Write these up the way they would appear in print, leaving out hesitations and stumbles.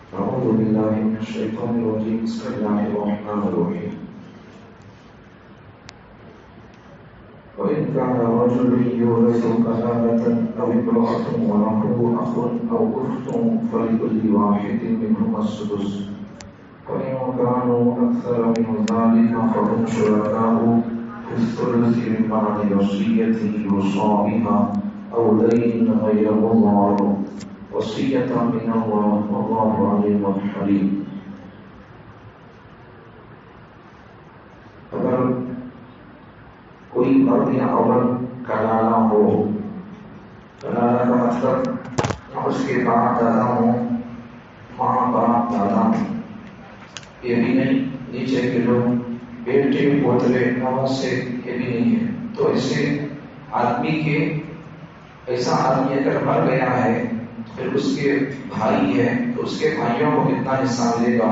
أعوذ بالله من الشيطان الرجيم بسم الله الرحمن الرحيم وإن كان رجل يورث كلالة أو امرأة وله أخ أو أخت فلكل واحد منهما السدس وإن كانوا أكثر من ذلك فهم شركاء في الثلث من بعد وصية يوصى بها أو دين غير مضار وصية من الله والله عليم حليم. اگر کوئی مرد یا عورت کلالہ ہو، کلالہ کا مطلب اس کے باپ دادا ہوں، ماں باپ دادا ہوں، یہ بھی نہیں نیچے کے لوگ بیٹے پوترے نواسے یہ بھی نہیں ہے. تو ایسے آدمی کے ایسا آدمی اگر مر گیا ہے پھر اس کے بھائی ہے تو اس کے بھائیوں کو کتنا حصہ ملے گا؟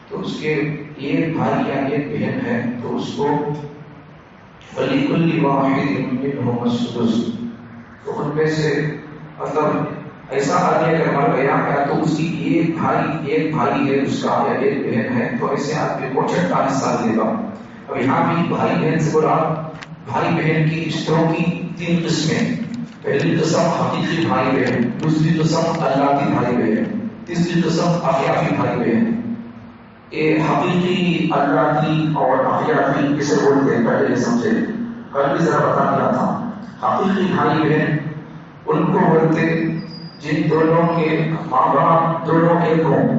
تو اس کے ایک بھائی یا ایک بہن ہے تو اس کو فَلِكُلِّ وَاحِدٍ مِّنْهُمَا السُّدُسُ. تو ان میں سے مطلب ایسا آدمی اگر مر گیا ہے تو اس کی ایک بھائی ہے اس کا یا ایک بہن ہے تو ایسے آدمی کو چھٹا حصہ ملے گا. اب یہاں بھی بھائی بہن سے بولا بھائی بہن کی رشتوں کی تین قسمیں. پہلی قسم حقیقی بھائی بہن، دوسری قسم اللہ کی بھائی بہن، تیسری قسم اخیافی بھائی بہن. یہ حقیقی اللہ کی اور اخیافی کسے بولتے ہیں پہلے سمجھے، کل بھی ذرا بتا دیا تھا. حقیقی بھائی بہن ان کو بولتے جن دونوں کے ماں باپ دونوں ایک ہوں،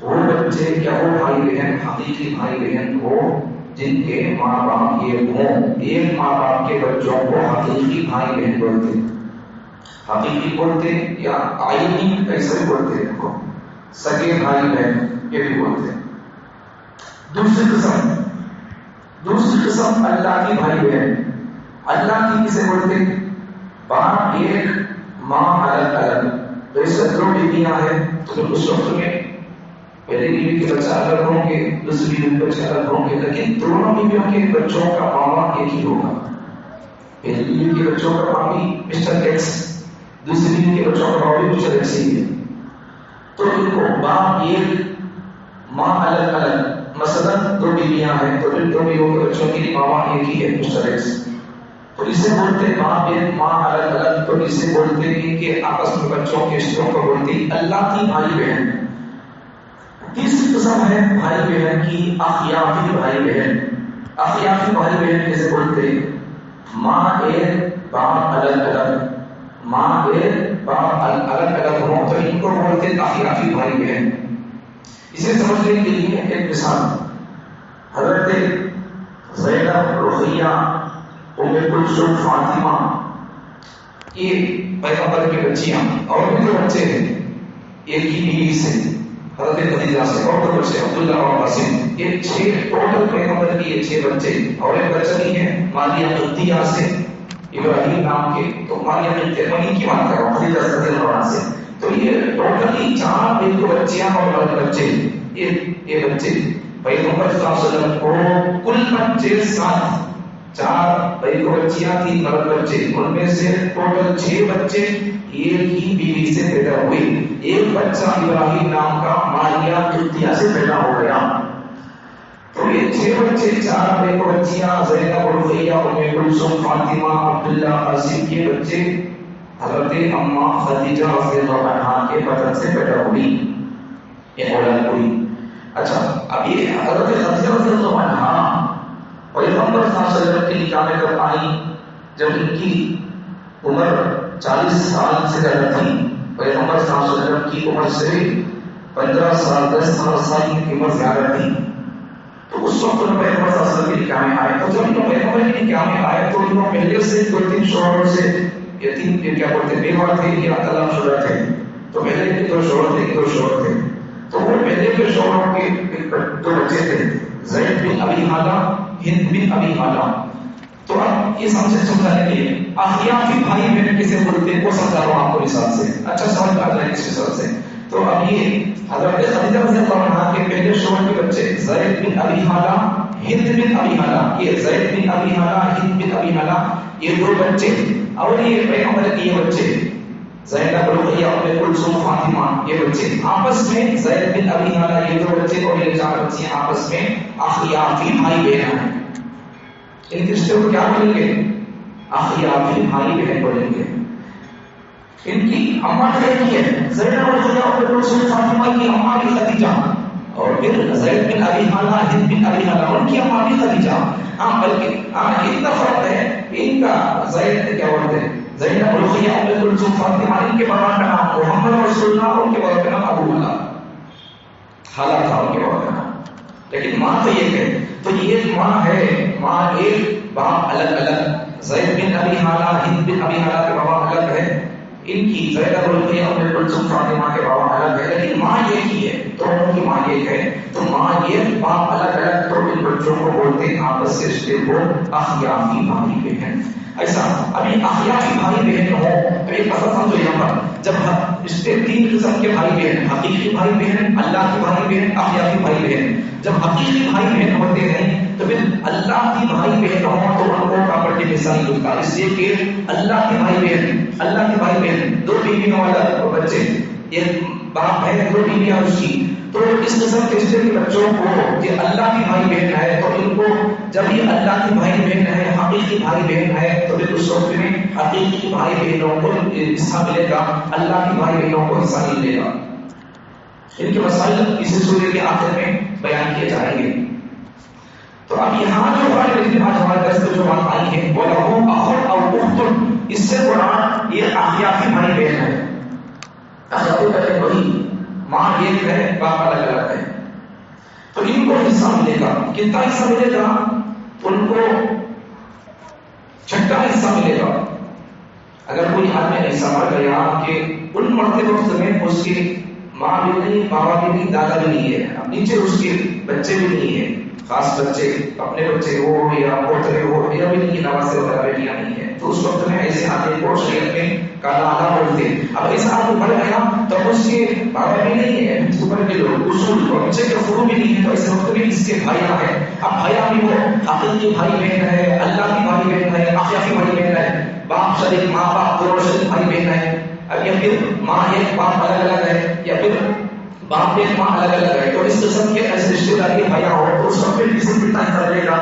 وہ بچے یا وہ بھائی بہن حقیقی بھائی بہن ہو جن کے ماں باپ ایک ہوں. ایک ماں باپ کے بچوں کو حقیقی بھائی بہن بولتے. حقیقی بولتے یا آئینی ایسے بھی بولتے ہیں کو سگے بھائی بہن یہ بھی بولتے. دوسری قسم اللہ کی بھائی بہن. اللہ کی کسے بولتے؟ باپ ایک ماں الگ الگ. تو اس وقت دو بیویاں ہیں تو اس وقت میں پہلی بیوی کے بچہ الگ ہوں گے، دوسری بیوی کے بچے الگ ہوں گے، لیکن دونوں بیویوں کے بچوں کا ماما ایک ہی ہوگا. پہلی بیوی کے بچوں کا مامی مسٹر ایکس، دوسری بیوی کے بچوں کا مامی مسٹر ایکس ہی ہے. تو ان کو باپ ایک ماں الگ الگ، مثلا دو بیویاں ہیں تو ان دو بیویوں کے بچوں کے لیے ماما ایک ہی ہے مسٹر ایکس. تو اسے بولتے باپ ایک ماں الگ الگ. تو اسے بولتے ہیں کہ آپس میں بچوں کے رشتوں کو بولتے اللہ کی بھائی بہن. تیسری قسم ہے بھائی بہن کی اخیافی بھائی بہن. اخیافی بھائی بہن کیسے بولتے؟ ماں ایک باپ الگ الگ، ماں ایک باپ الگ الگ ہوں تو ان کو بولتے اخیافی بھائی بہن. اسے سمجھنے کے لیے ایک مثال، حضرت زینب، رقیہ، ام کلثوم، فاطمہ یہ پیغمبر کی بچیاں اور بھی دو بچے ہیں ایک ہی بیوی سے، حضرت خدیجہ سے، اور دو بچے عبداللہ اور قاسم. یہ 6 ٹوٹل پیغمبر کی یہ 6 بچے اور ایک بچہ نہیں ہے ماریہ قبطیہ سے ابراہیم نام کے. تو ماریہ قبطیہ کی بات کر رہا ہوں، خدیجہ رضی اللہ عنہا سے. تو یہ ٹوٹلی 4 بچیاں اور بچے یہ بچے پیغمبر صلی اللہ علیہ وسلم کو کل بچے 7، 4 بچیاں 3 مرد بچے، ان میں سے ٹوٹل 6 بچے ایک ہی بیوی سے پیدا ہوئے. ایک بچہ ابراہیم نام کا ماریہ قبطیہ سے پیدا ہو گیا. تو یہ 6 بچے، 4 بچیاں زینب، رقیہ، ام کلثوم، فاطمہ، عبداللہ، قاسم کے بچے حضرت اماں خدیجہ رضی اللہ عنہا کے بدن سے پیدا ہوئی، یہ اولاد ہوئی. اچھا اب یہ حضرت خدیجہ رضی اللہ عنہا پیغمبر صلی اللہ علیہ وسلم کے نکاح میں کب آئی؟ جب ان کی عمر 40 سال سے زیادہ تھی. پیغمبر صلی اللہ علیہ وسلم کی عمر سے 15 سال 10 سال کی عمر زیادہ تھی. تو اس وقت پیغمبر صلی اللہ علیہ وسلم کے نکاح میں آئے. تو جب پیغمبر کے نکاح میں آئے تو انہوں پہلے سے 2-3 شوہروں سے یتیم کیا بولتے بیوہ تھے یا طلاق شدہ تھے. تو پہلے کے 2 شوہر تھے. تو وہ پہلے کے شوہروں کے 2 بچے تھے، زید بن ابی حالہ، ہند بن ابی حالہ. تو اب یہ سمجھانے کے لیے اخیافی بھائی بہن کسے بولتے ہیں وہ سمجھا رہا ہوں آپ کو مثال سے، اچھا سمجھ آ جائے اس مثال سے. تو اب یہ حضرت خدیجہ رضی اللہ عنہا کے پہلے شوہر کے بچے زید بن ابی حالہ، ہند بن ابی حالہ. یہ زید بن ابی حالہ، ہند بن ابی حالہ یہ 2 بچے اور یہ پیغمبر کے یہ بچے زینب رقیہ ام کلثوم فاطمہ یہ بچے آپس میں زید بن ابی حالہ یہ دو بچے اور یہ چار بچے آپس میں اخیافی بھائی بہن ہیں. ان کے رشتے کو کیا بولیں گے؟ اخیافی بھائی بہن بولیں گے. ان کی اماں کی ہے زینب رقیہ ام کلثوم فاطمہ کی اماں کی خدیجہ اور پھر زید بن ابی حالہ ہند بن ابی حالہ ان کی اماں بھی خدیجہ. بلکہ اتنا فرق ہے ان کا زید کیا بولتے ہیں زینب رقیہ ام کلثوم فاطمہ ان کے بابا کا نام محمد رسول اللہ ان کے بابا کا نام ابو اللہ حالہ تھا ان کے بابا کا نام. لیکن ماں تو ایک ہے. تو یہ ماں ہے ماں ایک باپ الگ الگ. زید بن ابی حالہ ہند بن ابی حالہ کے بابا الگ ہے. ان کی زینب رقیہ ام کلثوم فاطمہ کے بابا الگ ہے لیکن ماں ایک ہی ہے. دونوں کی ماں ایک ہے. تو ماں ایک باپ الگ الگ. تو ان بچوں کو بولتے ہیں آپس سے رشتے کو اخیافی بھائی بہن. ایسا ابھی اخیافی بھائی بہن ہو تو یہ پتہ سمجھو یہاں پر جب رشتے تین قسم کے بھائی بہن حقیقی بھائی بہن اللہ کے بھائی بہن اخیافی بھائی بہن. جب حقیقی بھائی بہن ہوتے ہیں تو پھر اللہ کی بھائی بہن ہو تو ان کو پراپرٹی میں نہیں ملتا. اس لیے کہ اللہ کے بھائی بہن دو بیویوں والا بچے ایک باپ ہے دو بیویاں اس کی. تو اس قسم کے رشتے کے بچوں کو یہ اللہ کی بھائی بہن ہے تو ان کو جب یہ اللہ کی بھائی بہن ہے حقیقی بھائی بہن ہے تو پھر اس وقت میں حقیقی بھائی بہنوں کو حصہ ملے گا اللہ کی بھائی بہنوں کو حصہ نہیں ملے گا. ان کے مسائل اسی سورہ کے آخر میں بیان کیے جائیں گے. تو اب یہاں جو آج ہمارے درس میں جو بات آئی ہے وہ لہو اخ او اخت اس سے قرآن یہ اخیافی بھائی بہن ہے. اخیافی بہن وہی ماں ایک ہے باپ الگ الگ ہے. تو ان کو حصہ ملے گا. کتنا حصہ ملے گا؟ ان کو چھٹا حصہ ملے گا. اگر کوئی آدمی ایسا مر گیا کہ ان مرتے وقت میں اس کی ماں بھی نہیں بابا بھی نہیں دادا بھی نہیں ہے اب نیچے اس کے بچے بھی نہیں ہے خاص بچے اپنے بچے ہو یا پوترے ہو یا بھی نہیں نواسے وغیرہ بیٹیاں نہیں ہے تو اس وقت میں ایسے آدمی کو شریعت میں کالا آدھا بولتے ہیں. اب ایسا آدمی مر گیا تو اس کے بابا بھی نہیں ہے اوپر کے لوگ اصول اور بچے کے فرو بھی نہیں ہے تو ایسے وقت میں اس کے بھائیاں ہیں. اب بھائیاں بھی وہ حقیقی بھائی بہن ہے اللہ کی بھائی بہن ہے اخیافی بھائی بہن ہے. باپ شریک ماں باپ دونوں شریک بھائی بہن ہے. اب یا پھر ماں ایک باپ الگ الگ ہے یا پھر باپ ایک ماں الگ الگ ہے. تو اس قسم کے ایسے رشتے داری بھائیاں ہو تو اس وقت میں کسی کتنا حصہ ملے گا؟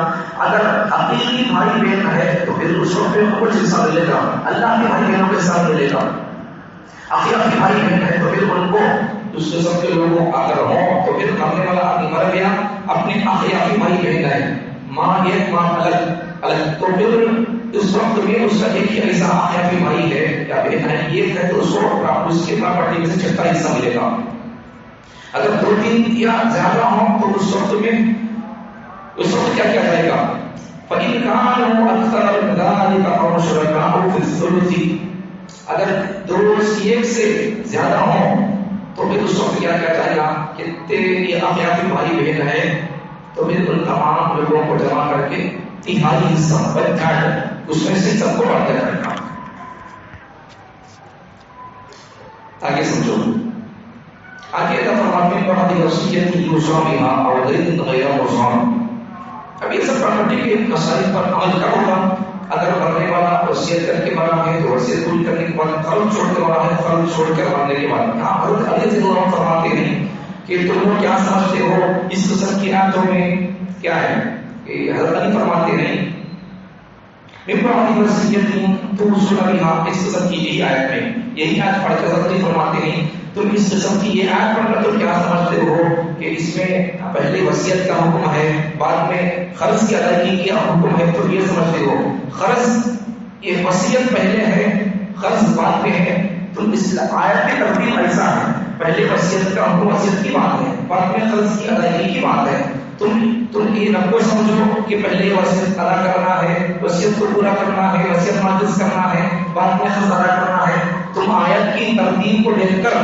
اگر حقیقی بھائی بہن ہے تو پھر اس وقت میں کچھ حصہ ملے گا اللہ کے بھائی بہنوں کے ساتھ ملے گا. اخیافی بھائی بہن ہے تو پھر ان کو اس قسم کے لوگوں اگر ہوں تو پھر مرنے والا آدمی مر گیا اپنے اخیافی بھائی بہن ہے ماں ایک ماں الگ الگ تو پھر اس وقت میں اس کا ایک ہی ایسا اخیافی بھائی ہے یا بہن ہے ایک ہے تو اس کو اس کے پراپرٹی میں سے چھٹا حصہ ملے گا. اگر دو تین یا زیادہ ہوں تو اس وقت کیا کیا جائے گا؟ فَإِنْ كَانُوا أَكْثَرَ مِنْ ذَلِكَ فَهُمْ شُرَكَاءُ فِي الثُّلُثِ. اگر دو ایک سے زیادہ ہوں تو پھر اس وقت کیا کیا جائے گا کہ تیرے اخیافی بھائی بہن ہے تو پھر ان تمام لوگوں کو جمع کر کے تہائی حصہ ون تھرڈ اس میں سے سب کو بانٹا جائے گا. آگے سمجھو آگے اللہ فرماتے ہیں بعد وصیت یوصى بها او دین غیر موصى. اب یہ سب پراپرٹی کے مسائل پر عمل کیا ہوگا؟ اگر مرنے والا وصیت کر کے مرا ہے تو وصیت پوری کرنے کے بعد فرض چھوڑ کے مرا ہے فرض چھوڑ کر مرنے کے بعد ہاں حضرت علی رضی اللہ عنہ فرماتے ہیں کہ تم لوگ کیا سمجھتے ہو اس قسم کی آیتوں میں کیا ہے کہ حضرت علی فرماتے ہیں من بعد وصیت توصون بها اس قسم کی یہی آیت میں یہی آیت پڑھ کر حضرت علی فرماتے ہیں تم اس قسم کی یہ آیت پڑھ کر تو کیا سمجھتے ہو کہ اس میں پہلے وصیت کا حکم ہے بعد میں قرض کی ادائیگی کا حکم ہے تو یہ سمجھتے ہو قرض یہ وصیت پہلے ہے قرض بعد میں ہے. تو اس آیت کی ترتیب ایسا ہے پہلے وصیت کا حکم وصیت کی بات ہے بعد میں قرض کی ادائیگی کی بات ہے. تم یہ نہ کو سمجھو کہ پہلے وصیت ادا کرنا ہے وصیت کو پورا کرنا ہے وصیت نافذ کرنا ہے بعد میں قرض ادا کرنا ہے. تم آیت کی ترتیب کو دیکھ کر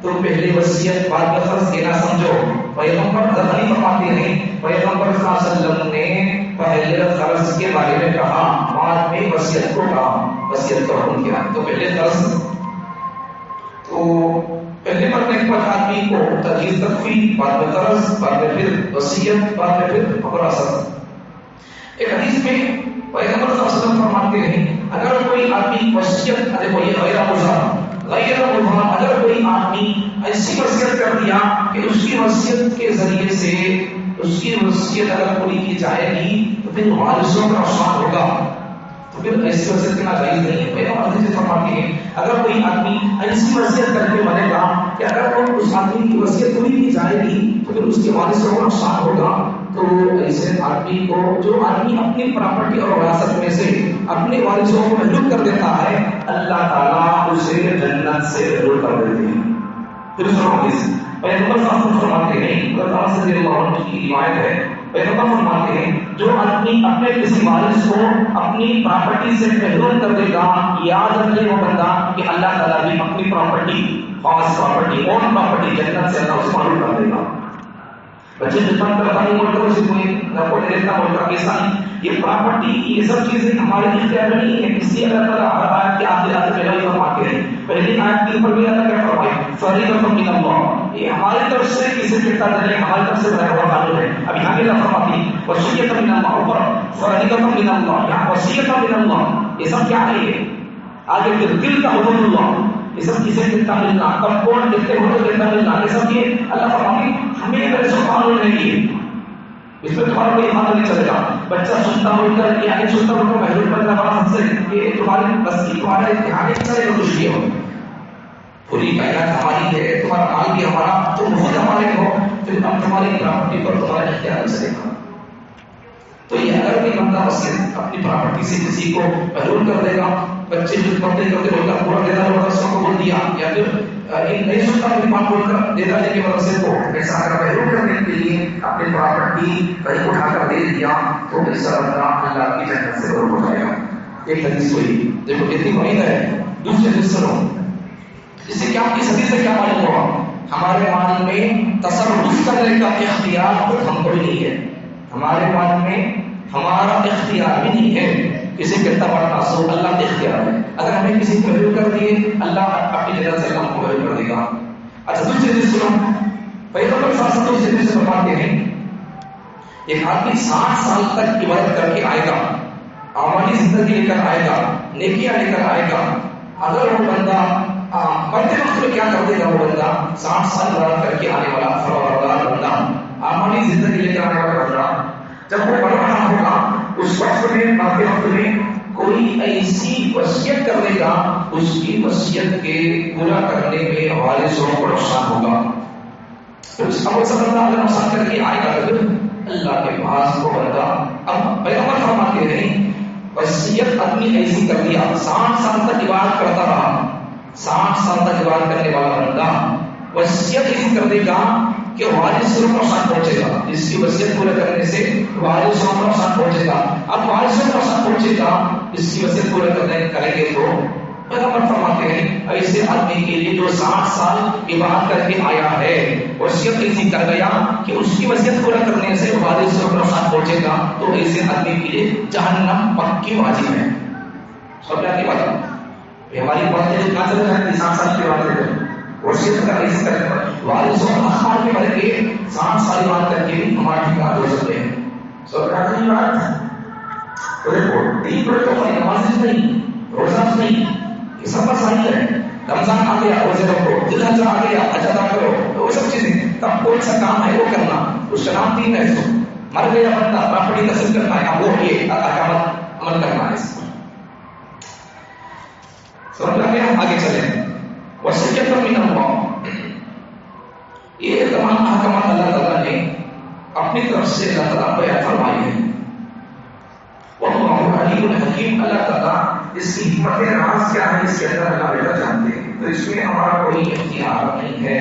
تم پہلے وصیت بعد میں قرض دینا سمجھو. پیغمبر نہیں فرماتے ہیں پیغمبر صلی اللہ علیہ وسلم نے پہلے قرض کے بارے میں کہا بعد میں وصیت کو کہا وصیت کا حکم کیا. تو پہلے قرض تو پہلے مرنے کے بعد آدمی کو تجہیز تکفین بعد میں قرض بعد میں پھر وصیت بعد میں پھر وراثت. ایک حدیث میں پیغمبر صلی اللہ علیہ وسلم فرماتے ہیں اگر کوئی آدمی وصیت دیکھو یہ غیر مضار غیر مبہم، اگر کوئی آدمی ایسی وصیت کر دیا کہ اس کی وصیت کے ذریعے سے اس کی وصیت اگر پوری کی جائے گی تو پھر وارثوں کا نقصان ہوگا، تو پھر ایسی وصیت کرنا جائز نہیں ہے۔ پیغمبر حدیث فرماتے ہیں اگر کوئی آدمی ایسی وصیت کر کے مرے گا کہ اگر وہ اس آدمی کی وصیت پوری کی جائے گی تو پھر اس کے وارثوں کو نقصان ہوگا، تو ایسے آدمی کو، جو آدمی اپنی پراپرٹی اور وراثت میں سے اپنے وارثوں کو محروم کر دیتا ہے، اللہ تعالیٰ اسے جنت سے محروم کر دیتے ہیں۔ پھر اس حدیث پیغمبر صلی اللہ علیہ وسلم فرماتے ہیں، حضرت انس رضی اللہ عنہ کی روایت ہے، پیغمبر فرماتے ہیں جو آدمی اپنے کسی وارث کو اپنی پراپرٹی سے محروم کر دے گا، یاد رکھے وہ بندہ کہ اللہ تعالیٰ بھی اپنی پراپرٹی، خاص پراپرٹی، اون پراپرٹی جنت سے اللہ اس کو محروم کر دے گا۔ بچے خدمت کرتا نہیں بولتا اسے کوئی رپورٹ دیتا بولتا ایسا نہیں، یہ پراپرٹی یہ سب چیزیں ہمارے اختیار میں نہیں ہے، اس لیے اللہ تعالیٰ ہر آیت کے آخر آخر میں وہی فرماتے ہیں۔ پہلی آیت کے اوپر بھی اللہ کیا فرمائے، فریضۃ من اللہ، یہ ہماری طرف سے کسی کے ساتھ نہیں، ہماری طرف سے بنایا ہوا قانون ہے۔ اب یہاں بھی اللہ فرماتی ہے وصیۃ من اللہ، اوپر فریضۃ من اللہ، یہاں وصیۃ من اللہ، یہ سب کیا ہے؟ یہ آگے پھر دل کا حدود اللہ، یہ سب چیزیں دیتا ملنا، کب کون دیتے ہو تو دیتا ملنا، یہ سب یہ اللہ فرماتی ہمیں میرے سے قانون نہیں ہے، اس میں تمہارا کوئی حق نہیں چلے گا۔ بچہ سنتا ہو کر یا نہیں سنتا ہو تو محروم کرنا بڑا حد سے کہ تمہارے بس کی، تمہارے امتحان نہیں چلے گا، کچھ بھی ہو، پوری کائنات ہماری ہے، تمہارا مال بھی ہمارا، تم خود ہمارے ہو، پھر ہم تمہاری پراپرٹی پر تمہارا اختیار چلے گا۔ تو یہ اگر کوئی بندہ وصیت اپنی پراپرٹی سے کسی کو محروم کر دے گا، بچے جو پڑھتے کرتے بولتا پورا دینا ہوگا، سب کو بول دیا، یا پھر نہیں سنتا کوئی بات بول کر دیتا ہے کہ وصیت کو ایسا اگر محروم کرنے کے لیے اپنی پراپرٹی کہیں اٹھا کر دے دیا تو ایسا بندہ اللہ کی جنت سے ضرور اٹھائے گا۔ ایک حدیث ہوئی، دیکھو کتنی بڑی ہے، دوسری حدیث سنو، اس سے کیا اس حدیث سے کیا معلوم ہوا؟ ہمارے مال میں تصرف کرنے کا اختیار خود ہم کو بھی نہیں ہے، ہمارے مال میں ہمارا اختیار بھی نہیں ہے، کسی کے تبرنا سو اللہ کے اختیار ہے، اگر ہمیں کسی کو محروم کر دیے اللہ اپنی جنت سے ہم کو محروم کر دے گا۔ اچھا دوسری چیز سنو، پیغمبر صلی اللہ علیہ وسلم دوسری چیز فرماتے ہیں ایک آدمی 60 سال تک عبادت کر کے آئے گا، عملی زندگی لے کر آئے گا، نیکیاں لے کر آئے گا، اگر وہ بندہ مرتے وقت میں کیا کر دے گا، وہ بندہ 60 سال عبادت کر کے آنے والا فرماندار بندہ، عملی زندگی لے کر آنے والا بندہ، جب وہ بڑا بڑا ہوگا اس وقت میں مرتے وقت میں کوئی ایسی وصیت کر دے گا، اس کی وصیت کے پورا کرنے میں وارثوں کو نقصان ہوگا، پھر اس کا بندہ اگر نقصان کر کے آئے گا تو اللہ کے پاس وہ بندہ، اب پیغمبر فرماتے ہیں وصیت آدمی ایسی کر دیا، 60 سال تک عبادت کرتا رہا، 60 سال تک عبادت کرنے والا بندہ وصیت ایسی کر دے گا کہ وارثوں کو نقصان پہنچے گا، اس کی وصیت پورے کرنے سے وارثوں کو نقصان پہنچے گا، اب وارثوں کو نقصان پہنچے گا اس کی وصیت پورے کریں گے تو پیغمبر فرماتے ہیں ایسے آدمی کے لیے جو 60 سال عبادت کر کے آیا ہے وصیت ایسی کر گیا کہ اس کی وصیت پورا کرنے سے وارثوں کو نقصان پہنچے گا، تو ایسے آدمی کے لیے جہنم پکی واجب ہے۔ سب کیا کی بات ہے، ہماری باتیں کہاں چل رہی ہیں، 60 سال کی بات ہے، وصیت کا ایسی کرنے پر وارثوں کو نقصان کے بارے کے 60 سال عبادت کر کے بھی ہمارا ٹھکانا ہو سکتے ہیں۔ سب کیا کی بات تو دیکھو، تین بڑے تو نماز نہیں، روزہ نہیں، یہ سب مسائل ہے، رمضان آ گیا روزے رکھو، ذی الحجہ آ گیا حج ادا کرو، تو وہ سب چیزیں تب کون سا کام ہے وہ کرنا، اس کا نام دین ہے، مر گیا بندہ پراپرٹی تقسیم کرنا ہے، وہ یہ احکامات عمل کرنا ہے، اس کو سمجھ لگے؟ ہم آگے چلیں، وصیت من اللہ، یہ تمام احکامات اللہ تعالیٰ نے اپنی طرف سے اللہ تعالیٰ بیان فرمائی ہے، واللہ علیم حکیم، اللہ تعالیٰ اس کی حکمت راز کیا ہے اس کے اندر اللہ بیٹا جانتے ہیں، تو اس میں ہمارا کوئی اختیار نہیں ہے،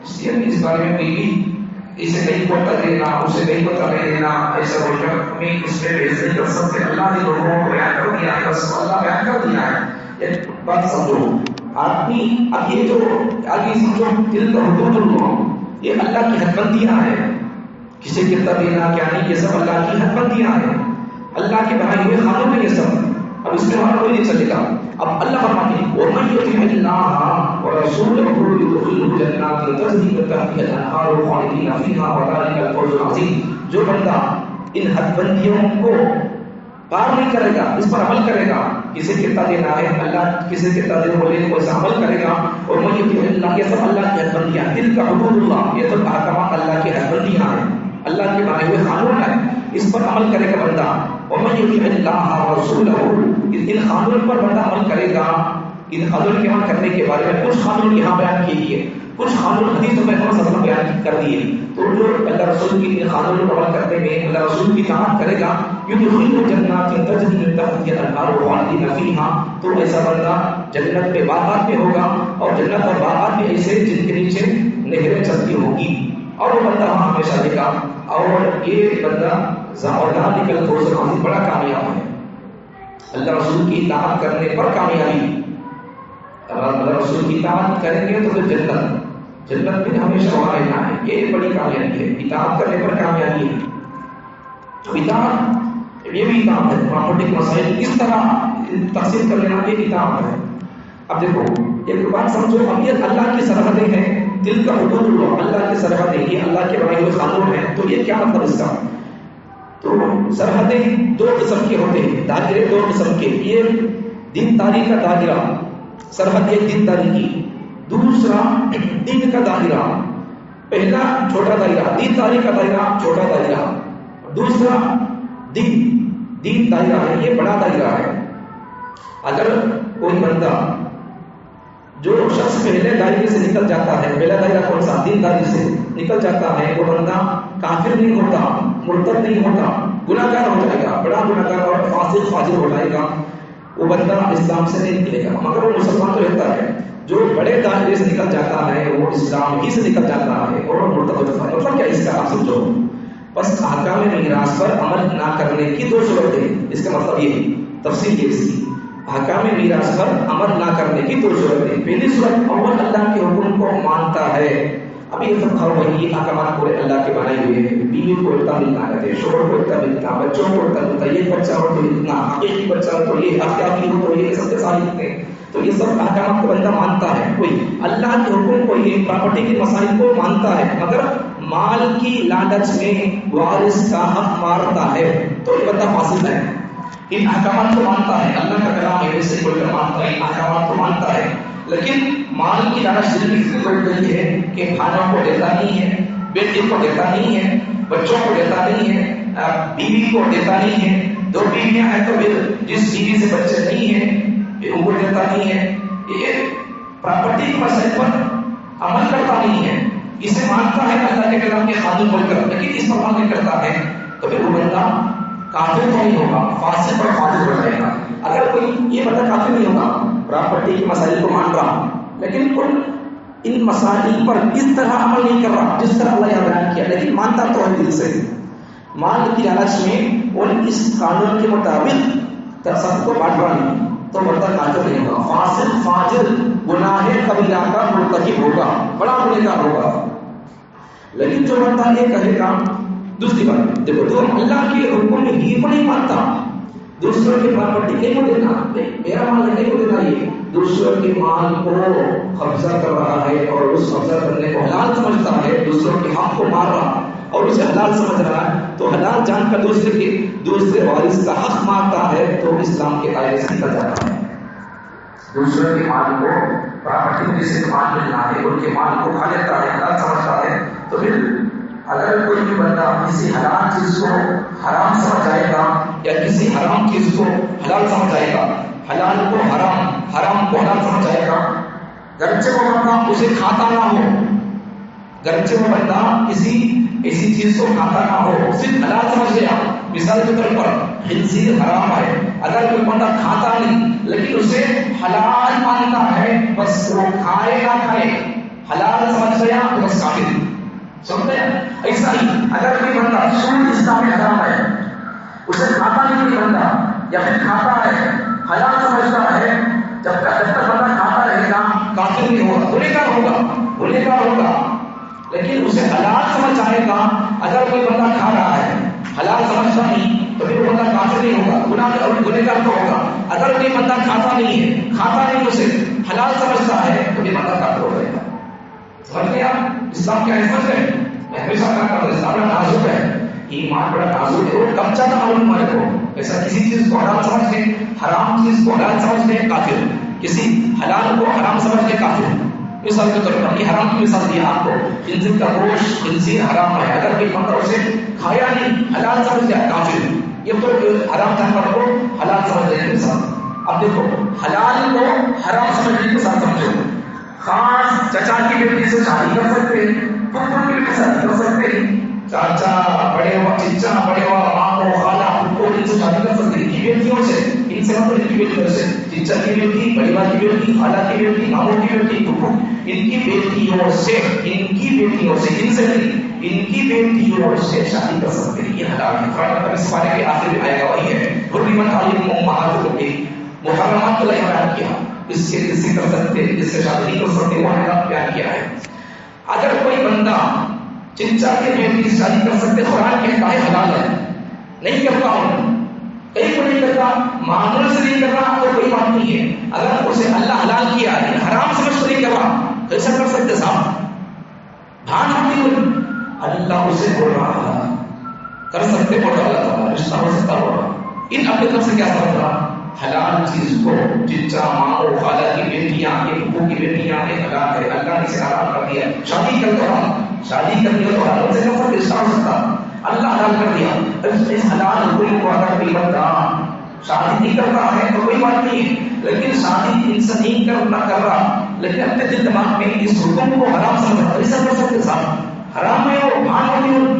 اس لیے اس بارے میں کوئی بھی اسے کہیں کو کر دینا، اسے کہیں کو کر دینا، ایسا بول کر ہمیں اس میں بحث نہیں کر سکتے، اللہ نے لوگوں کو بیان کر دیا ہے، بس اللہ بیان کر دیا ہے، ایک بات سمجھو آدمی، اب یہ جو آگے سمجھو دل کا حدود اللہ، یہ اللہ کی حد بندیاں ہیں، کسی کے دینا کیا نہیں، یہ سب اللہ کی حد بندیاں ہیں، اللہ کے بنائے ہوئے قانون میں یہ سب، اب اس میں ہمارا کوئی نہیں چلے گا۔ اب اللہ فرماتے ہیں وَمَن يُطِعِ اللَّهَ وَرَسُولَهُ يُدْخِلْهُ جَنَّاتٍ تَجْرِي مِن تَحْتِهَا الْأَنْهَارُ خَالِدِينَ فِيهَا وَذَلِكَ الْفَوْزُ الْعَظِيمُ، جو بندہ ان حد بندیوں کو پار نہیں کرے گا، اس پر عمل کرے گا، کسے کتنا دینا ہے، اللہ کسے کتنا دینا بولے وہ ایسا عمل کرے گا. اور میں اللہ، یہ سب اللہ کی حدبندیاں، دل کا حدود اللہ، یہ سب احکامات اللہ کی حدبندیاں ہیں، اللہ کے بنائے ہوئے قانون ہے، اس پر عمل کرے گا بندہ. ومن یطع اللہ ورسولہ، ان قانون پر بندہ عمل کرے گا. ان قانون کے عمل کرنے کے بارے میں کچھ قانون یہاں بیان کیے گئے، کچھ قانون حدیث میں محمد صلی اللہ علیہ وسلم بیان کر دیے. تو جو اللہ رسول کی ان قانون پر عمل کرنے میں اللہ رسول کی اطاعت کرے گا، یدخلہ جنات تجری من تحتها الانہار خالدین فیہا، تو ایسا بندہ جنت کے باغات میں ہوگا، اور جنت اور باغات میں ایسے جن کے نیچے نہریں چلتی ہوگی، اور وہ بندہ وہاں ہمیشہ رہے گا. اور یہ بندہ اور نکل فوز عظیم بڑا کامیاب ہے. اللہ رسول کی اطاعت کرنے پر کامیابی، اللہ رسول کی اطاعت کریں گے تو پھر جنت میں ہمیشہ وہاں رہنا ہے. یہ بڑی کامیابی ہے، اطاعت کرنے پر کامیابی ہے. تو اطاعت یہ بھی اطاعت ہے. پراپرٹی کے مسائل کس طرح تقسیم کر لینا یہ اطاعت ہے. اب دیکھو ایک بات سمجھو، اب یہ اللہ کی سرحدیں ہیں، دل کا حدود اللہ، اللہ کی سرحدیں، یہ اللہ کے بنائے ہوئے قانون ہیں. تو یہ کیا مطلب اس کا؟ تو سرحدیں دو قسم کے ہوتے ہیں، دائرے دو قسم کے. یہ دینداری کا دائرہ، سرحد ایک دینداری کی، دوسرا دین کا دائرہ. پہلا چھوٹا دائرہ دینداری کا دائرہ، چھوٹا دائرہ. دوسرا دین دائرہ ہے، یہ بڑا دائرہ ہے. اگر کوئی بندہ، جو شخص پہلے دائرے سے نکل جاتا ہے، پہلا دائرہ کون سا؟ دین داری سے نکل جاتا ہے، وہ بندہ کافر نہیں ہوتا، مرتد نہیں ہوتا، گناہ گار ہو جائے گا، بڑا گناہ گار اور فاسق فاجر ہو جائے گا، وہ بندہ اسلام سے نہیں نکلے گا. مگر وہ مسلمان تو رہتا ہے. جو بڑے دائرے سے نکل جاتا ہے وہ اسلام ہی سے نکل جاتا ہے اور وہ مرتد ہو جاتا ہے. مطلب کیا اس کا آپ سمجھو، بس احکام میراث پر عمل نہ کرنے کی دو صورتیں. اس کا مطلب یہ تفصیل ہے اس کی، احکام میراث پر عمل نہ کرنے کی دو صورتیں. پہلی صورت، اول اللہ کے حکم کو مانتا ہے. اب یہ سب خبر وہی احکامات پورے اللہ کے بنائے ہوئے ہیں. بیوی کو اتنا ملنا ہے، شوہر کو اتنا ملتا، بچوں کو اتنا ملتا، یہ بچہ ہو تو اتنا، حقیقی بچہ ہو تو یہ، اختیاری ہو تو یہ، سب کے ساتھ اتنے. تو یہ سب احکامات کو بندہ مانتا ہے. کوئی اللہ کے حکم کو، یہ پراپرٹی کے مسائل کو مانتا ہے، مگر مال کی لالچ میں وارث کا حق مارتا ہے، تو یہ بندہ فاسق ہے. ان احکامات کو مانتا ہے، اللہ کا کلام ہے اسے کوئی مانتا ہے، ان احکامات کو مانتا ہے، لیکن مال کی لالچ دل میں اتنی بڑھ گئی ہے کہ کھانا کو دیتا نہیں ہے، بیٹے کو دیتا نہیں ہے، بچوں کو دیتا نہیں ہے، بیوی کو دیتا نہیں ہے. دو بیویاں ہیں تو پھر جس بیوی سے بچے نہیں ہیں ان کو دیتا نہیں ہے. یہ پراپرٹی کے مسائل پر عمل کرتا نہیں ہے، اسے مانتا ہے اللہ کے کلام کے قانون بول کر، لیکن اس پر عمل نہیں کرتا ہے. تو پھر وہ بندہ کافر تو نہیں ہوگا، فاسق اور فاجر ہو جائے گا. اگر کوئی یہ بندہ کافر نہیں ہوگا، پراپرٹی کے مسائل کو مان رہا لیکن ان مسائل پر اس طرح عمل نہیں کر رہا جس طرح اللہ نے بیان کیا، لیکن مانتا تو ہے دل سے. مال کی لالچ میں اور اس قانون کے مطابق سب کو بانٹ رہا نہیں، تو بندہ کافر نہیں ہوگا، فاسق فاجر گناہ کبیرہ کا مرتکب ہوگا، بڑا گنہگار ہوگا. لیکن جو بندہ یہ کہے گا، دوسری بات دیکھو، جو اللہ کے حکم میں ہی کو نہیں مانتا، دوسروں کی پراپرٹی نہیں کو دینا، میرا مال نہیں کو دینا، یہ دوسروں کے مال کو قبضہ کر رہا ہے اور اس قبضہ کرنے کو حلال سمجھتا ہے، دوسروں کے حق کو مار رہا اور اسے حلال سمجھ رہا ہے، تو حلال جان کر دوسرے وارث کا حق مارتا ہے تو اسلام کے دائرے سے نکل جاتا ہے. دوسروں کے مال کو پراپرٹی میں جسے مال ملنا ہے ان کے مال کو کھا لیتا ہے، حلال سمجھتا ہے. تو پھر اگر کوئی بھی بندہ کسی حلال چیز کو حرام سمجھ جائے گا یا کسی حرام چیز کو حلال سمجھ جائے گا، حلال کو حرام، حرام کو حلال سمجھ جائے گا، گرچہ وہ بندہ اسے کھاتا نہ ہو، گرچہ وہ بندہ کسی ایسی چیز کو کھاتا نہ ہو، صرف حلال سمجھ گیا. مثال کے طور پر خنزیر حرام ہے، اگر کوئی بندہ کھاتا نہیں لیکن اسے حلال مانتا ہے، بس وہ کھائے نہ کھائے حلال سمجھ گیا تو بس کافر. سمجھتے ہیں؟ ایسا ہی اگر کوئی بندہ سود اسلام میں حرام ہے، اسے کھاتا نہیں کوئی بندہ یا پھر کھاتا ہے حلال سمجھتا ہے، جب تک بندہ کھاتا رہے گا کافر نہیں ہوگا، گنہگار ہوگا، لیکن اسے حلال سمجھ آئے گا. اگر کوئی بندہ کھا رہا ہے حلال سمجھتا نہیں تو پھر وہ بندہ کافر نہیں ہوگا، گنہگار تو ہوگا. اگر کوئی بندہ کھاتا نہیں اسے حلال سمجھتا ہے تو یہ بندہ کافر ہو جائے گا. سمجھ گئے آپ؟ اسلام کیا حفظ ہے؟ میں ہمیشہ کہا کرتا ہوں اسلام نازک ہے، ایمان بڑا نازک ہے، وہ کب چاہتا معلوم ہمارے کو. ایسا کسی چیز کو حرام سمجھ لے، حرام چیز کو حلال سمجھ لے کافر، کسی حلال کو حرام سمجھ لے کافر. مثال کے طور پر یہ حرام کی مثال دیا آپ کو، خنزیر کا گوشت، خنزیر حرام ہے، اگر کوئی بندہ اسے کھایا نہیں حلال سمجھ لیا کافر. یہ تو حرام جانور کو حلال سمجھ لے مثال. اب دیکھو حلال کو حرام سمجھنے کے ساتھ سمجھو، خاص چچا کی بیٹی سے شادی کر سکتے ہیں، پھپھو کی بیٹی سے شادی کر سکتے ہیں، چاچا بڑے ہوا چچا بڑے ہوا مامو خالہ پھپھو ان سے شادی کر سکتے ہیں. ان کی بیٹیوں سے، ان سے مطلب ان کی بیٹیوں سے، چچا کی بیٹی، بڑی ماں کی بیٹی، خالہ کی بیٹی، ماموں کی بیٹی، پھپھو ان کی بیٹیوں سے، ان کی بیٹیوں سے، ان سے نہیں، ان کی بیٹیوں سے شادی کر سکتے ہیں. یہ حلال ہے. قرآن کا اس بارے کے آخر میں آئے گا وہی ہے، حرمت علیکم امہاتکم، محرمات کو بیان کیا. اس سے کر سکتے، اس سے شادی نہیں کر سکتے، وہ حرام بیان کیا ہے. اگر کوئی بندہ چچا کے بیٹی سے شادی کر سکتے، قرآن کہتا ہے حلال ہے. نہیں کرتا ہوں، کہیں کو نہیں کرتا، معمول سے نہیں کر رہا تو کوئی بات نہیں ہے. اگر اسے اللہ حلال کیا ہے، حرام سمجھ کر نہیں کر رہا، کیسا کر سکتے صاحب؟ بھان ہوتی ہوئی اللہ اسے بول رہا کر سکتے، بول رہا اللہ رشتہ ہو سکتا ہوگا. ان اپنے طرف سے کیا سمجھ رہا؟ حلال چیز کو چچا ماں خالہ کی بیٹیاں، یہ پھپھو کی بیٹیاں، یہ حلال ہے، اللہ نے اسے حرام کر دیا. شادی کر دو، شادی کر دیا تو حلال سے کر سکتے، رشتہ ہو سکتا، اللہ حلال کر دیا. اس حلال حکم کو اگر کوئی بندہ شادی نہیں کرتا ہے تو کوئی بات نہیں ہے، لیکن شادی ان سے نہیں کر رہا، لیکن اپنے دل دماغ میں اس حکم کو حرام سمجھ رہا، ایسا کر سکتے صاحب؟ حرام ہے وہ، بھان ہوتی ہو.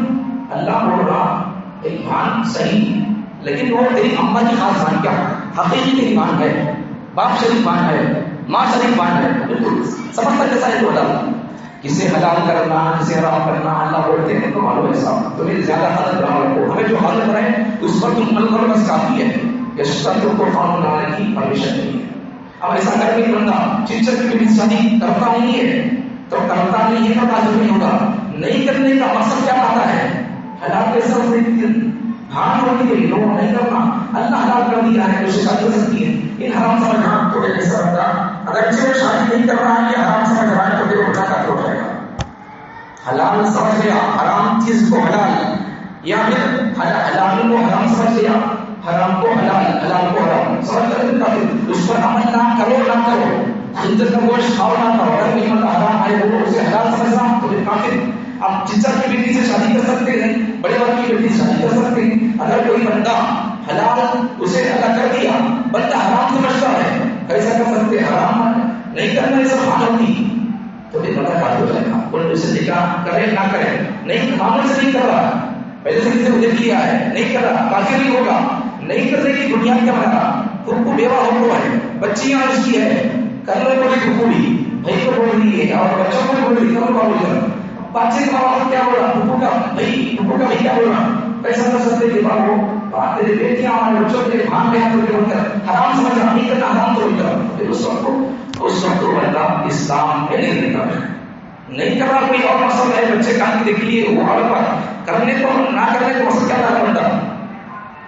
اللہ بول رہا ایک بھان صحیح، لیکن وہ تیری اماں کی خاص بھان کیا حقیقی تیری بھان ہے، باپ شریف بھان ہے، ماں شریف بھان ہے. بالکل سمجھ سکتے سارے بولا. کسے حلال کرنا، کسے حرام کرنا اللہ بولتے ہیں تو معلوم ہے صاحب تمہیں زیادہ حالت بنا رکھو، ہمیں جو حالت بنائے اس پر تم عمل کرو بس کافی ہے. شرطوں کو قانون بنانے کی پرمیشن نہیں ہے. اب ایسا کر کے بندہ چچا کی بیٹی شادی کرتا نہیں ہے تو کرتا نہیں ہے تو کافر نہیں ہوگا. نہیں کرنے کا مقصد کیا آتا ہے؟ حلال کے ساتھ ہاں ہوتی ہے، لوگ نہیں کرنا، اللہ حلال کر دیا ہے تو شادی ہو سکتی ہے. ان حرام سمجھنا تو ایسا بندہ اگرچہ وہ شادی نہیں کر رہا ہے، یہ حرام سمجھ رہا ہے تو وہ بڑا کافر ہو جائے گا. حلال سمجھ لیا حرام چیز کو حلال، یا پھر حلال کو حرام سمجھ لیا، حرام کو حلال، حلال کو حرام سمجھ کر کافر. اس پر عمل نہ کرو، نہ کرو، خنزیر کا گوشت کھاؤ نہ کھاؤ، اگر کوئی مطلب حرام ہے وہ اسے حلال سمجھنا تو پھر کافر. آپ چچا کی بیٹی سے شادی کر سکتے ہیں، بڑے باپ کی بیٹی سے شادی کر سکتے ہیں. اگر کوئی بندہ حلال اسے اللہ کر دیا، بندہ حرام سمجھتا ہے، کیسا کر سکتے؟ حرام نہیں کرنا، یہ سب حال ہوتی تو پھر بندہ کافر ہو جائے گا. ان سے نکاح کرے نہ کرے، نہیں معمول سے نہیں کر رہا، پہلے سے کسی کو دیکھ لیا ہے نہیں کر رہا، کافر نہیں ہوگا. نہیں کرنے کی بنیاد کیا بنا رہا؟ خود کو بیوہ ہو رہا ہے، بچیاں اس کی ہے، کرنے کو بھی خود بھی بھائی کو بول رہی ہے اور بچوں کو بھی بول رہی ہے، کرو بول رہا بچے کا بابا کیا بول رہا، پھپھو کا بھائی کیا بول رہا. ایسا کر سکتے کہ بابو تیری بیٹیاں ہمارے بچوں کے بھان میں ہاتھ بول کر حرام سمجھ رہا، نہیں کرنا حرام تو بول کر پھر اس وقت بندہ اسلام میں نہیں رہتا ہے. نہیں کر رہا کوئی اور مقصد ہے، بچے کام دیکھ لیے وہ اور کرنے کو نہ کرنے کا مقصد کیا تھا؟ بندہ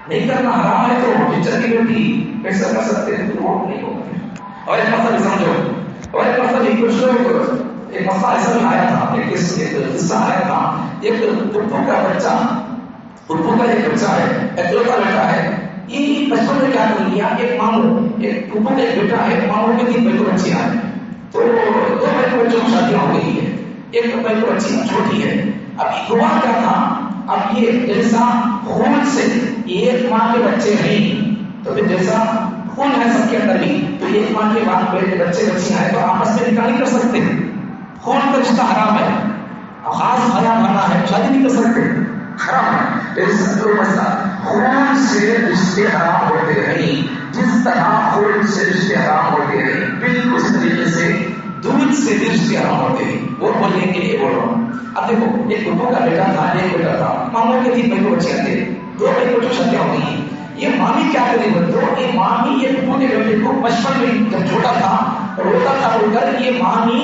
نہیں کرنا حرام ہے تو ٹیچر کی بیٹی کیسا کر سکتے ہیں تو وہ نہیں ہوگا. اور ایک مسئلہ سمجھو، اور ایک مسئلہ کچھ لوگ ایک مسئلہ ایسا بھی آیا تھا، ایک قصہ آیا تھا. ایک پھپھو کا بچہ، پھپھو کا ایک بچہ ہے، اکلوتا بیٹا ہے. یہ بچپن میں کیا کر لیا، ایک ماموں، ایک پھپھو کا ایک بیٹا ہے، ماموں کے 3 بیٹے بچیاں ہیں. تو 2 بیٹے بچوں کی شادیاں ہو گئی ہے، ایک بیٹے بچی چھوٹی ہے. اب ہوا کیا تھا، اب یہ جیسا خون سے ایک ماں کے بچے نہیں تو پھر جیسا خون ہے سب کے اندر بھی، تو ایک ماں کے بعد بیٹے بچے بچیاں ہیں تو آپس میں نکاح نہیں کر سکتے. خون کا رشتہ حرام ہے، خاص حرام بنا ہے، شادی نہیں کر سکتے، حرام ہے. خون سے رشتے حرام ہوتے ہیں، جس طرح خون سے رشتے حرام ہوتے ہیں بالکل اس طریقے سے دودھ سے رشتے حرام ہوتے ہیں. وہ بولنے کے لیے بول رہا ہوں. اب دیکھو ایک پھپھو کا بیٹا تھا، ایک بیٹا تھا، ماموں کے 3 بیٹے بچے تھے، 2 بیٹے بچوں شادیاں ہو گئی. یہ مامی کیا کرے بندو، یہ مامی یہ پھپھو کے بیٹے کو بچپن میں جب چھوٹا تھا روتا تھا بول کر یہ مامی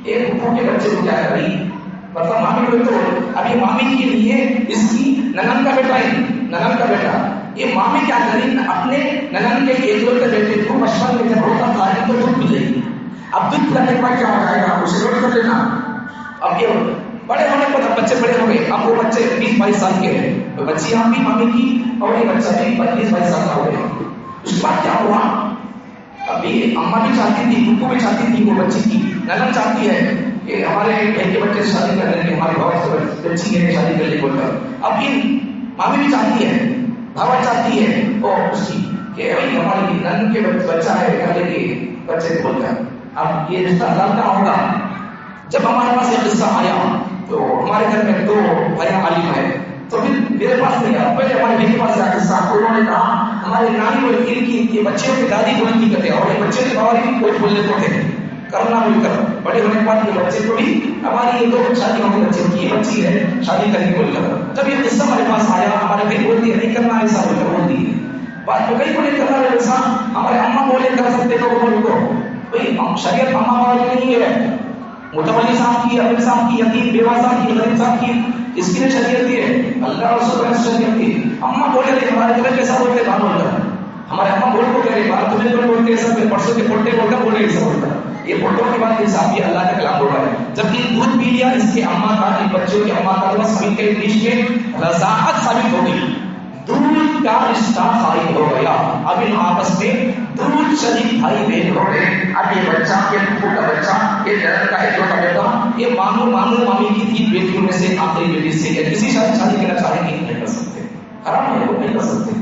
ایک پھپھو کے بچے کو کیا کر رہی، مطلب مامی کو تو ابھی مامی کے لیے اس کی ننند کا بیٹا ہے، ننند کا بیٹا، یہ مامی کیا کری اپنے ننند کے ایک بیٹے کو بچپن میں جب روتا تھا ان کو دودھ پلے گی. اب دودھ پلانے کے بعد کیا ہو جائے گا، اسے روٹ کر لینا. اب یہ بڑے ہونے پر بچے بڑے ہو گئے، اب وہ بچے 20-22 سال کے ہیں، تو بچی آپ بھی مامی کی اور یہ بچہ بھی 20-22 سال کا ہو گیا. اس کے بعد کیا ہوا؟ ابھی اماں بھی چاہتی تھی، پھپھو بھی چاہتی تھی وہ بچی کی، ننن چاہتی ہے کہ ہمارے بہن کے بچے سے شادی کر لیں گے، ہمارے بھائی سے بچی ہے شادی کر لیں بول کر. اب یہ مامی بھی چاہتی ہے، بھاوا چاہتی ہے اور اس کی کہ بھائی ہماری ننن کے بچہ ہے کر لیں گے بچے بول کر. اب یہ رشتہ حلال کہاں ہوگا؟ جب ہمارے پاس یہ قصہ آیا تو ہمارے گھر میں 2 بھائی عالم ہے، تو پھر میرے پاس نہیں آیا، پہلے ہمارے بھائی کے پاس آیا قصہ. انہوں نے کہا ہمارے نانی اور ان کی بچیوں کی دادی بولتی کرتے اور یہ بچے کے بابا بھی کوئی بولنے کو تھے کرنا بول کر. بڑے ہونے کے بعد یہ بچے کو بھی ہماری یہ 2 شادی ہونے بچے کی یہ بچی ہے شادی کرنے بول کر. جب یہ قصہ ہمارے پاس آیا ہمارے بھائی بولتی ہے نہیں کرنا ایسا بول کر بولتی ہے. بات میں کہیں کو نہیں کرنا ایسا، ہمارے اماں بولے کر سکتے تو بول کو بھائی شریعت اماں والے نہیں ہے، متولی صاحب کی، امیر صاحب کی، یتیم بیوہ صاحب کی، غریب صاحب کی، اس کی شریعت ہے، اللہ رسول نے شریعت کی. اماں بولے تھے ہمارے تمہیں کیسا بولتے بات بول کر، ہمارے اماں بول کو کہہ رہے بات تمہیں تو بولتے ایسا، پھر پرسوں کے پوٹے بول کر بولے ایسا بول کر. یہ پوٹوں کی بات صاحب یہ اللہ کا کلام بول رہا ہے. جب یہ دودھ پی لیا اس کے اماں کا، بچوں کے اماں کا، تو سبھی کے بیچ میں رضاعت ثابت ہو گئی، دودھ کا رشتہ قائم ہو گیا. اب ان آپس میں دودھ شریف بھائی بہن ہو گئے. اب یہ بچہ، یہ پھپھو کا بچہ، یہ ننن کا ایک لوٹا بیٹا، یہ ماموں مامی کی 3 بیٹیوں میں سے آخری بیٹی سے یا کسی شادی کرنا چاہیں گے نہیں کر سکتے، حرام ہے وہ نہیں کر سکتے،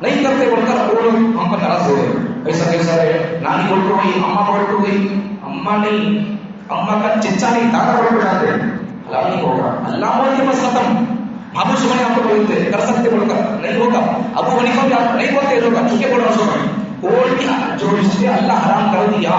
نہیں کرتے بول کر وہ لوگ ہم پر ناراض ہو گئے. ایسا کیسا ہے؟ نانی بول کو گئی، اماں بول کو گئی، اماں نہیں، اماں کا چچا نہیں دادا بول کو جاتے، حلال نہیں ہوگا. اللہ بولتے بس ختم. ابو سمجھے آپ کو بولتے کر سکتے بول کر نہیں ہوگا. ابو حنیفہ بھی آپ نہیں بولتے ہوگا ٹھیک ہے بول رہا ہوں. کوئی بھی جو رشتے اللہ حرام کر دیا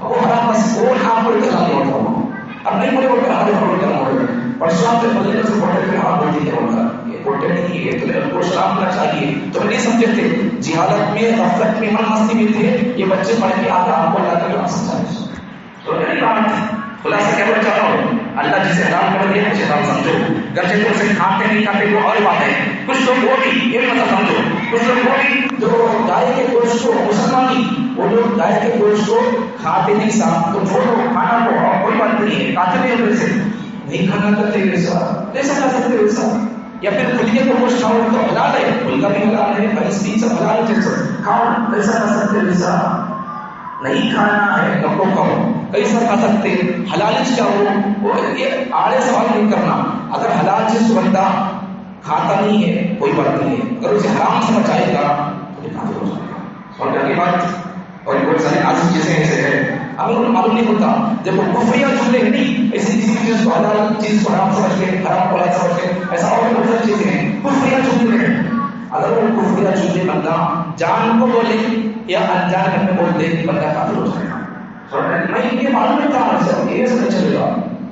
وہ حرام بس وہ حرام بول کر نہیں ہوتا. اب نہیں بولے بول کر ہمارے بول کر بول رہے پرسوں آپ سے بدلنے سے بولتے تھے آپ بولتی ہے بول کر یہ بولتے نہیں ہے تمہیں ان کو سلام کرنا چاہیے. تم نہیں سمجھے تھے جہالت میں غفلت میں من مستی میں تھے. یہ بچے پڑھ کے آتے آپ کو اللہ کا کلام سمجھائے تو نہیں بات. خلاصہ کیا بولنا چاہتا ہوں، اللہ جسے حرام کر دیا اسے حرام سمجھو. گرچہ تم سے کھاتے نہیں کھاتے وہ اور بات ہے. کچھ لوگ وہ بھی یہ مطلب سمجھو، کچھ لوگ وہ بھی جو گائے کے گوشت کو مسلمانی وہ لوگ گائے کے گوشت کو کھاتے نہیں صاحب تو چھوڑو کھانا کو اور کوئی بات نہیں ہے کھاتے نہیں ہوتے سے نہیں کھانا کرتے ویسا ایسا کر سکتے ویسا. یا پھر خلیے کو گوشت کھاؤ تو حلال ہے، خلیہ بھی حلال ہے، بھینس بھی سب حلال ہے جیسا کھاؤ ویسا کر سکتے ویسا نہیں کھانا ہے نکو کھاؤ کیسا کھا سکتے. حلال کیا ہو وہ یہ آڑے سوال نہیں کرنا. اگر حلال چیز بندہ کھاتا نہیں ہے کوئی بات نہیں ہے، اگر اسے حرام سے بچائے گا تو کافر ہو جائے گا. اور کیا بات اور بہت سارے آج چیزیں ایسے ہیں ہمیں انہیں معلوم نہیں ہوتا. جب وہ کفریہ جملے نہیں ایسی کسی چیز کو حلال چیز کو حرام سمجھ کے حرام کو حلال سمجھ کے ایسا اور بہت ساری چیزیں ہیں کفریہ جملے ہیں. اگر وہ کفریہ جملے بندہ جان کو بولے یا انجان میں بول دے بندہ کافر ہو جائے گا. میں یہ معلوم نہیں تھا یہ سب چلے گا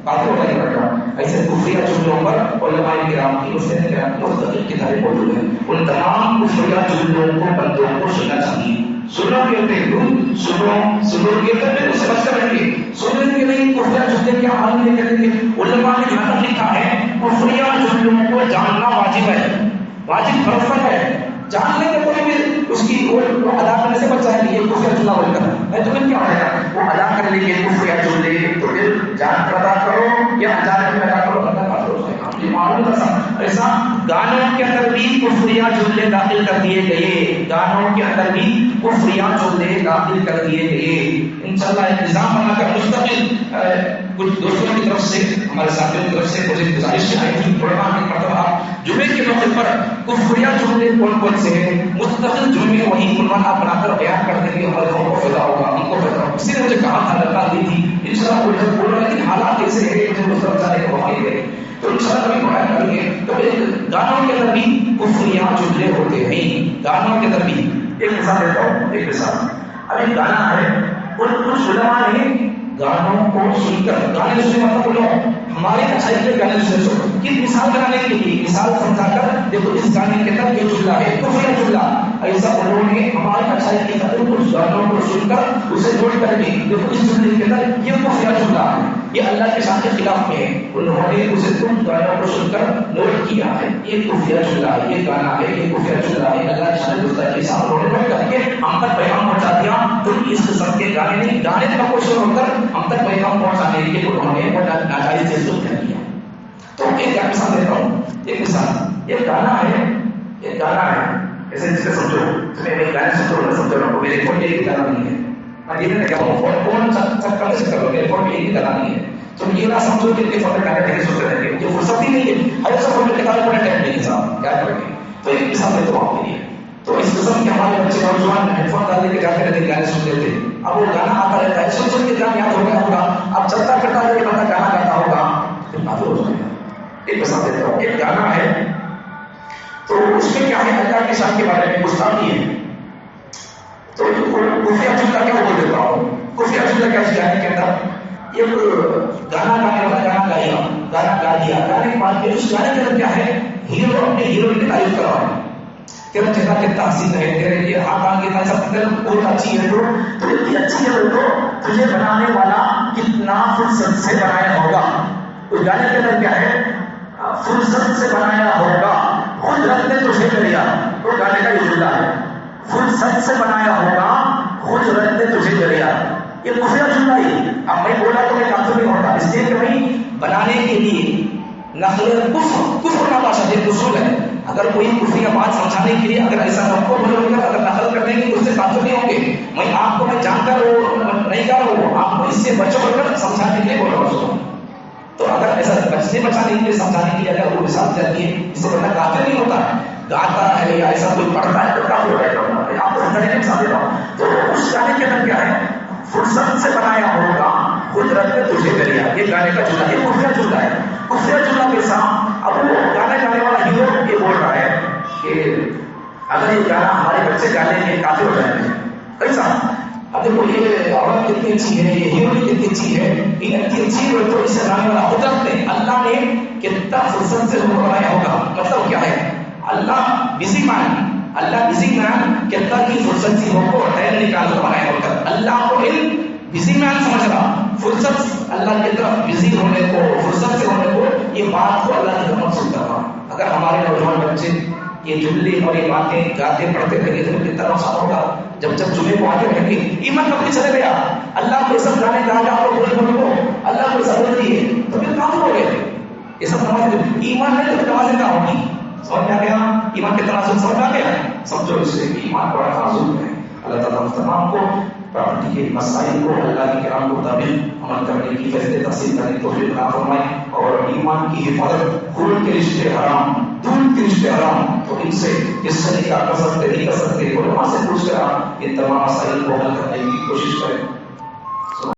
کافر ہو جائے گا. ایسے کفریہ جملوں پر علماء کرام کی مسلم کرام کی مختلف کتابیں موجود ہیں. ان تمام کفریہ جملوں کو بندوں کو سننا چاہیے. سنو کہتے ہیں سنو کہتے ہیں اسے بچہ رہیں گے سننے کے نہیں کفریہ جملے کیا حال نہیں کریں گے. علماء نے یہاں لکھا ہے کفریہ جملوں کو جاننا واجب ہے، واجب فرض ہے. جان لیں گے کوئی بھی اس کی وہ ادا کرنے سے بچہ ہے یہ کفریہ جملہ بول کر میں تمہیں کیا ہوگا وہ ادا کر لیں گے کفریہ جملے تو پھر جان کر ادا کرو یا اجان کر ادا کرو بندہ کافر ہو جائے گا. یہ معلوم تھا ایسا. گانوں کے اندر بھی کفریہ جملے داخل کر دیے گئے، گانوں کے اندر بھی کفریہ جملے داخل کر دیے گئے. انشاءاللہ ایک نظام بنا کر مستقل کچھ دوستوں کی طرف سے ہمارے ساتھیوں کی طرف سے مجھے گزارش آئی تھی علماء کی مرتبہ جمعے کے موقع پر کفریہ جملے کون کون سے ہیں مستقل جمعے وہی عنوان آپ بنا کر بیان کر دیں گے ہمارے قوم کو فائدہ ہوگا ان کو فائدہ ہوگا. کسی نے مجھے کہا تھا درکار دی تھی انشاءاللہ بول رہا لیکن حالات ایسے ہیں کہ مجھے اس طرف جانے کا موقع دے تو انشاءاللہ کبھی بیان کریں گے. تو گانوں کے اندر بھی کفریہ جملے ہوتے ہیں. گانوں کے اندر بھی ایک مثال دیتا ہوں. ایک مثال اب ایک گانا ہے کچھ علماء نے گانوں کو سن کر گانے سننے مطلب بولو ہمارے اچھائی کے گانے سننے سو کس مثال بنانے کے لیے مثال سمجھا کر دیکھو اس گانے کے اندر یہ جملہ ہے کفریہ جملہ ایسا انہوں نے ہمارے اچھائی کے خاطر کچھ گانوں کو سن کر اسے نوٹ کر کے دیکھو اس جملے کے اندر یہ کفریہ جملہ ہے یہ اللہ کے شان کے خلاف میں ہے. انہوں نے اسے کچھ گانوں کو سن کر نوٹ کیا ہے یہ کفریہ جملہ ہے یہ گانا ہے یہ کفریہ جملہ ہے. اللہ کے شان کے ساتھ انہوں نے نوٹ کر کے ہم تک پیغام پہنچا دیا. تم اس قسم کے گانے نہیں گانے کا کوشش ہو کر ہم تک پیغام پہنچانے کے لیے انہوں نے ناجائز چیز کر دیا. تو ایک مثال دیتا ہوں، ایک مثال، ایک گانا ہے ایسے جسے سمجھو، تمہیں میں گانے سمجھو نہ سمجھو نہ، میرے فون میں ایک گانا نہیں ہے، میں یہ نہیں کہہ رہا ہوں فون کم سے کر لو، میرے فون میں ایک گانا نہیں ہے، تم یہ نہ سمجھو کہ میرے فون میں گانے دیکھے سنتے رہیں گے، مجھے فرصت ہی نہیں ہے، ہر ایسا فون میں نکالنے پڑے ٹائم نہیں ہے صاحب، کیا کریں گے؟ تو ایک مثال دیتا ہوں آپ کے لیے، تو اس قسم کے ہمارے بچے نوجوان ہیڈ فون ڈال کے جاتے رہتے گانے سنتے تھے، اب وہ گانا آتا رہتا ہے، سن کے گانا یاد ہو گیا ہوگا، اب چلتا پھرتا یہ بندہ گانا گاتا ہوگا، پھر کافی ہو جائے گا۔ ایک مثال دیتا ہوں، ایک گانا ہے تو اس میں کیا ہے، اللہ کے شان کے بارے میں گستاخی ہے، تو خفیہ جملہ کیا بول دیتا ہوں، خفیہ جملہ کیا گانے کے اندر، ایک گانا گانے والا گانا گا دیا، گانے کے بعد اس گانے کے اندر کیا ہے، ہیرو اپنے ہیروئن کی تعریف کر رہا ہے، تیرا چہرہ کتنا حسین ہے، تیرے یہ ہاتھ آن کے سب بہت اچھی ہے، تو اتنی اچھی ہے تو تجھے بنانے والا کتنا فرصت سے بنایا ہوگا، اس گانے کے اندر کیا ہے، فرصت سے بنایا ہوگا، خود رب نے تجھے کریا، وہ گانے کا یہ جملہ ہے، فرصت سے بنایا ہوگا، خود رب نے تجھے کریا، یہ خفیہ جملہ ہی، اب میں بولا تو میں کافر نہیں ہوتا، اس لیے کہ بھائی بنانے کے لیے نقل کفر کا باشا یہ اصول ہے، اگر کوئی خفیہ بات سمجھانے کے لیے اگر ایسا نقل بولے گا، اگر نقل کرنے کے لیے اس سے کافر نہیں ہوں گے، میں آپ کو میں جان کر نہیں کر رہا ہوں، آپ کو اس سے بچ کر سمجھانے کے لیے بول رہا ہوں، تو اگر ایسا بچانے کے لیے سمجھانے کے لیے اگر وہ مثال جاتی ہے، اس سے بندہ کافر نہیں ہوتا ہے، گاتا ہے یا ایسا کوئی پڑھتا ہے تو کافر ہو جائے گا، آپ کو سمجھانے کے مثال دے رہا ہوں، تو اس گانے کے اندر کیا ہے، فرصت سے بنایا ہوگا، قدرت نے تجھے کریا، یہ گانے کا جملہ، یہ خفیہ جملہ ہے، خفیہ جملہ کے ساتھ اب وہ گانے گانے والا ہیرو یہ بول رہا ہے کہ اگر یہ گانا ہمارے بچے گانے میں کافی ہو جائیں گے، کیسا، اب دیکھو یہ عورت کتنی اچھی ہے، یہ ہیروئن کتنی اچھی ہے، یہ اتنی اچھی ہے تو اسے گانے والا قدرت نے، اللہ نے کتنا فرصت سے ان کو بنایا ہوگا، مطلب کیا ہے، اللہ بزی مین کتنا کی فرصت سے ہو کو ٹائم نکال کر بنایا ہوگا، اللہ کو علم بزی مین سمجھ رہا، فرصت اللہ کی طرف بزی ہونے کو، فرصت سے ہونے کو، یہ بات کو اللہ کی طرف مقصود کر رہا، اگر ہمارے نوجوان بچے یہ جملے اور یہ باتیں گاتے پڑھتے رہے تو کتنا نقصان ہوگا، جب جمعے کو آتے رہیں گے ایمان کبھی چلے گیا، اللہ کو یہ سب گانے گا کے آپ کو پورے ہونے کو اللہ کو ضرورت دی ہے تو پھر کام ہو گئے، یہ سب نماز ایمان نہیں تو نمازیں نہ ہوگی، سمجھ میں آ گیا، ایمان کے تناسب سمجھ آ گیا، سمجھو اس سے ایمان بڑا نازک ہے، اللہ تعالیٰ تمام کو پراپرٹی کے مسائل کو اللہ کے کلام کو مطابق عمل کرنے کی فیصلے تحصیل کرنے کی توفیق عطا فرمائے، اور ایمان کی حفاظت، خون کے رشتے حرام، دودھ کے رشتے حرام، تو ان سے کس سے نکاح کر سکتے نہیں کر سکتے، علماء سے پوچھ کر آپ ان تمام مسائل کو حل کرنے کی کوشش کریں۔